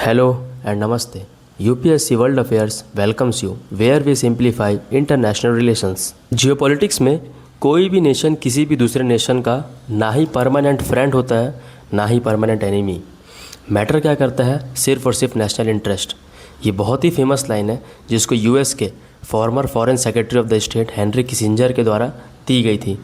Hello and Namaste. UPSC World Affairs welcomes you where we simplify international relations. Geopolitics में कोई भी nation किसी भी दूसरे नेशन का ना ही परमानेंट फ्रेंड होता है ना ही परमानेंट एनिमी। मैटर क्या करता है, सिर्फ और सिर्फ नेशनल इंटरेस्ट। ये बहुत ही फेमस लाइन है जिसको यूएस के farmer foreign secretary of the state Henry Kissinger के द्वारा दी गई थी।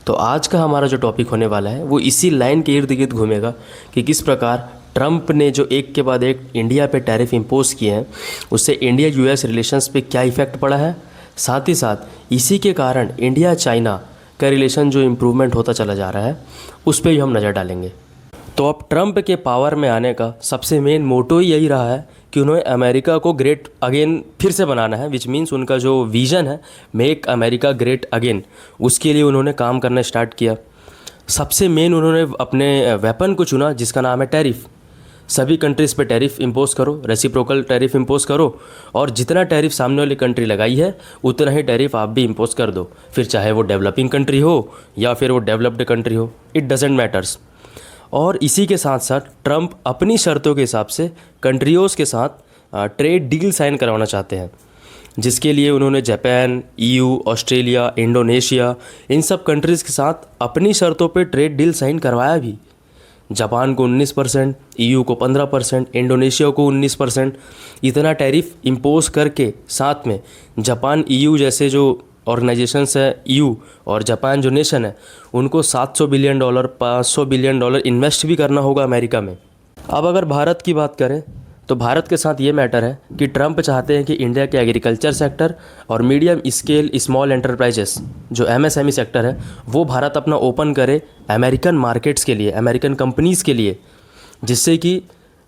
तो आज का हमारा जो टॉपिक होने वाला है वो इसी लाइन के इर्द गिर्द घूमेगा कि किस प्रकार ट्रंप ने जो एक के बाद एक इंडिया पे टैरिफ इम्पोज किए हैं उससे इंडिया यूएस रिलेशंस पे क्या इफ़ेक्ट पड़ा है, साथ ही साथ इसी के कारण इंडिया चाइना का रिलेशन जो इम्प्रूवमेंट होता चला जा रहा है उस पर भी हम नज़र डालेंगे। तो अब ट्रंप के पावर में आने का सबसे मेन मोटो ही यही रहा है कि उन्होंने अमेरिका को ग्रेट अगेन फिर से बनाना है, विच मीन्स उनका जो विज़न है मेक अमेरिका ग्रेट अगेन, उसके लिए उन्होंने काम करना स्टार्ट किया। सबसे मेन उन्होंने अपने वेपन को चुना जिसका नाम है टैरिफ। सभी कंट्रीज़ पे टैरिफ इम्पोज करो, रेसिप्रोकल टैरिफ इम्पोज करो और जितना टैरिफ सामने वाली कंट्री लगाई है उतना ही टैरिफ आप भी इम्पोज कर दो, फिर चाहे वो डेवलपिंग कंट्री हो या फिर वो डेवलप्ड कंट्री हो, इट डजेंट मैटर्स। और इसी के साथ साथ ट्रंप अपनी शर्तों के हिसाब से कंट्रियोज़ के साथ ट्रेड डील साइन करवाना चाहते हैं, जिसके लिए उन्होंने जापान, ईयू, ऑस्ट्रेलिया, इंडोनेशिया इन सब कंट्रीज़ के साथ अपनी शर्तों पे ट्रेड डील साइन करवाया भी। जापान को 19%, ईयू को 15%, इंडोनेशिया को 19%, इतना टैरिफ इम्पोज करके साथ में जापान, ईयू जैसे जो ऑर्गेनाइजेशंस है, ईयू और जापान जो नेशन है उनको $700 बिलियन, $500 बिलियन इन्वेस्ट भी करना होगा अमेरिका में। अब अगर भारत की बात करें तो भारत के साथ ये मैटर है कि ट्रंप चाहते हैं कि इंडिया के एग्रीकल्चर सेक्टर और मीडियम स्केल स्मॉल एंटरप्राइजेस जो एमएसएमई सेक्टर है वो भारत अपना ओपन करे अमेरिकन मार्केट्स के लिए, अमेरिकन कंपनीज़ के लिए, जिससे कि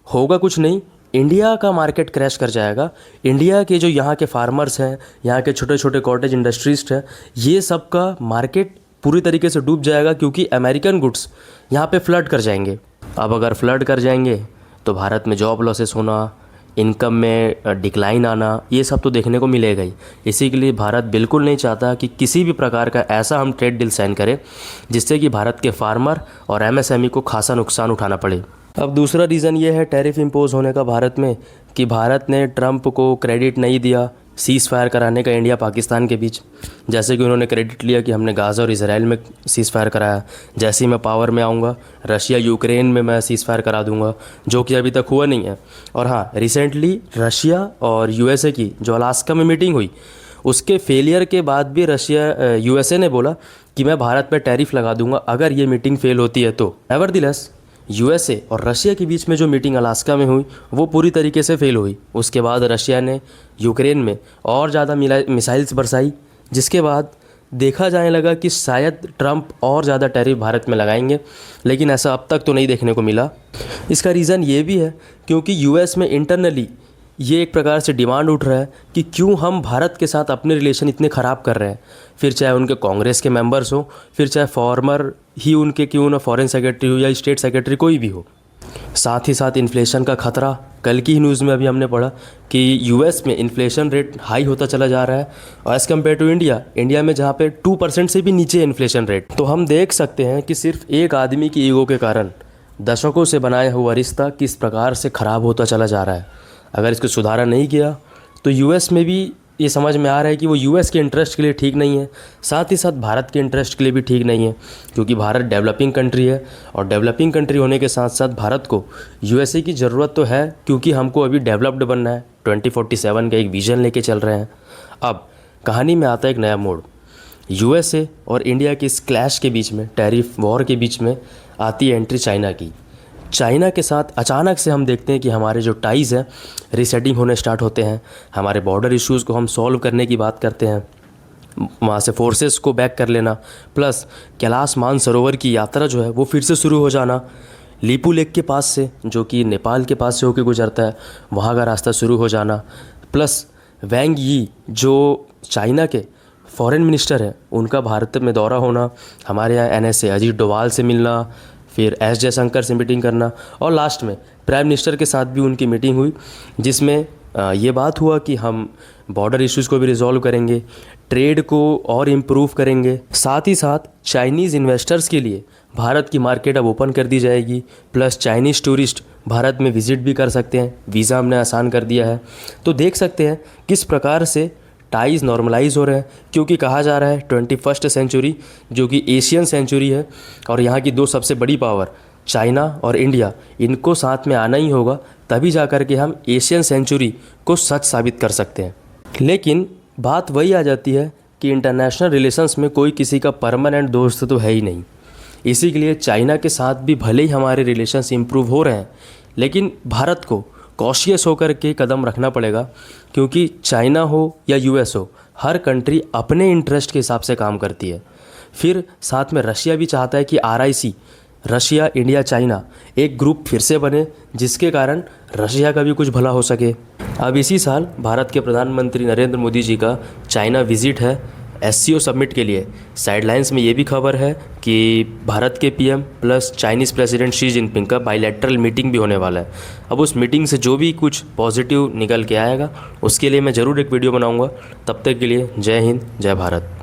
होगा कुछ नहीं, इंडिया का मार्केट क्रैश कर जाएगा। इंडिया के जो यहाँ के फार्मर्स हैं, यहाँ के छोटे छोटे कॉटेज इंडस्ट्रीज हैं, ये सब का मार्केट पूरी तरीके से डूब जाएगा क्योंकि अमेरिकन गुड्स यहाँ पे फ्लड कर जाएंगे। अब अगर फ्लड कर जाएंगे तो भारत में जॉब लॉसेस होना, इनकम में डिक्लाइन आना, ये सब तो देखने को मिलेगा ही। इसी के लिए भारत बिल्कुल नहीं चाहता कि किसी भी प्रकार का ऐसा हम ट्रेड डील साइन करें जिससे कि भारत के फार्मर और एमएसएमई को खासा नुकसान उठाना पड़े। अब दूसरा रीज़न ये है टैरिफ इम्पोज होने का भारत में कि भारत ने ट्रंप को क्रेडिट नहीं दिया सीज़ फायर कराने का इंडिया पाकिस्तान के बीच। जैसे कि उन्होंने क्रेडिट लिया कि हमने गाज़ा और इजराइल में सीज़ फायर कराया, जैसे ही मैं पावर में आऊँगा रशिया यूक्रेन में मैं सीज़ फायर करा दूँगा, जो कि अभी तक हुआ नहीं है। और हाँ, रिसेंटली रशिया और यूएसए की जो अलास्का में मीटिंग हुई उसके फेलियर के बाद भी यूएसए ने बोला कि मैं भारत पर टैरिफ लगा दूँगा अगर ये मीटिंग फेल होती है तो। नेवरदिलेस यूएसए और रशिया के बीच में जो मीटिंग अलास्का में हुई वो पूरी तरीके से फेल हुई। उसके बाद रशिया ने यूक्रेन में और ज़्यादा मिसाइल्स बरसाई, जिसके बाद देखा जाने लगा कि शायद ट्रंप और ज़्यादा टैरिफ भारत में लगाएंगे, लेकिन ऐसा अब तक तो नहीं देखने को मिला। इसका रीज़न ये भी है क्योंकि यूएस में इंटरनली ये एक प्रकार से डिमांड उठ रहा है कि क्यों हम भारत के साथ अपने रिलेशन इतने ख़राब कर रहे हैं, फिर चाहे उनके कांग्रेस के मेंबर्स हो, फिर चाहे फॉर्मर ही उनके क्यों ना फॉरेन सेक्रेटरी हो या स्टेट सेक्रेटरी कोई भी हो। साथ ही साथ इन्फ्लेशन का खतरा, कल की ही न्यूज़ में अभी हमने पढ़ा कि यूएस में इन्फ्लेशन रेट हाई होता चला जा रहा है और एज़ कम्पेयर टू इंडिया में जहाँ पे 2% से भी नीचे इन्फ्लेशन रेट। तो हम देख सकते हैं कि सिर्फ एक आदमी की ईगो के कारण दशकों से बनाया हुआ रिश्ता किस प्रकार से ख़राब होता चला जा रहा है। अगर इसको सुधारा नहीं किया तो यूएस में भी ये समझ में आ रहा है कि वो यूएस के इंटरेस्ट के लिए ठीक नहीं है, साथ ही साथ भारत के इंटरेस्ट के लिए भी ठीक नहीं है, क्योंकि भारत डेवलपिंग कंट्री है और डेवलपिंग कंट्री होने के साथ साथ भारत को यूएसए की ज़रूरत तो है क्योंकि हमको अभी डेवलप्ड बनना है। 2047 का एक विज़न लेके चल रहे हैं। अब कहानी में आता है एक नया मोड़। यूएसए और इंडिया की इस क्लैश के बीच में, टैरिफ वॉर के बीच में आती है एंट्री चाइना की। चाइना के साथ अचानक से हम देखते हैं कि हमारे जो टाइज़ हैं रीसेटिंग होने स्टार्ट होते हैं, हमारे बॉर्डर इश्यूज़ को हम सॉल्व करने की बात करते हैं, वहाँ से फोर्सेस को बैक कर लेना, प्लस कैलाश मानसरोवर की यात्रा जो है वो फिर से शुरू हो जाना, लीपू लेक के पास से जो कि नेपाल के पास से होकर गुजरता है वहाँ का रास्ता शुरू हो जाना, प्लस वैंग यी जो चाइना के फॉरेन मिनिस्टर हैं उनका भारत में दौरा होना, हमारे यहाँ एनएसए अजीत डोभाल से मिलना, फिर एस जयशंकर से मीटिंग करना और लास्ट में प्राइम मिनिस्टर के साथ भी उनकी मीटिंग हुई जिसमें ये बात हुआ कि हम बॉर्डर इश्यूज़ को भी रिजॉल्व करेंगे, ट्रेड को और इम्प्रूव करेंगे। साथ ही साथ चाइनीज़ इन्वेस्टर्स के लिए भारत की मार्केट अब ओपन कर दी जाएगी, प्लस चाइनीज़ टूरिस्ट भारत में विज़िट भी कर सकते हैं, वीज़ा हमने आसान कर दिया है। तो देख सकते हैं किस प्रकार से टाइज नॉर्मलाइज हो रहे हैं, क्योंकि कहा जा रहा है 21st सेंचुरी जो कि एशियन सेंचुरी है और यहाँ की दो सबसे बड़ी पावर चाइना और इंडिया, इनको साथ में आना ही होगा, तभी जा कर के हम एशियन सेंचुरी को सच साबित कर सकते हैं। लेकिन बात वही आ जाती है कि इंटरनेशनल रिलेशंस में कोई किसी का परमानेंट दोस्त तो है ही नहीं। इसी के लिए चाइना के साथ भी भले ही हमारे रिलेशंस इम्प्रूव हो रहे हैं, लेकिन भारत को कॉशियस होकर के कदम रखना पड़ेगा, क्योंकि चाइना हो या यूएस हो, हर कंट्री अपने इंटरेस्ट के हिसाब से काम करती है। फिर साथ में रशिया भी चाहता है कि RIC, रशिया इंडिया चाइना, एक ग्रुप फिर से बने, जिसके कारण रशिया का भी कुछ भला हो सके। अब इसी साल भारत के प्रधानमंत्री नरेंद्र मोदी जी का चाइना विजिट है SCO समिट के लिए। साइडलाइंस में ये भी खबर है कि भारत के PM plus Chinese president Xi Jinping का बायलैटरल मीटिंग भी होने वाला है। अब उस मीटिंग से जो भी कुछ पॉजिटिव निकल के आएगा, उसके लिए मैं ज़रूर एक वीडियो बनाऊंगा। तब तक के लिए जय हिंद, जय भारत।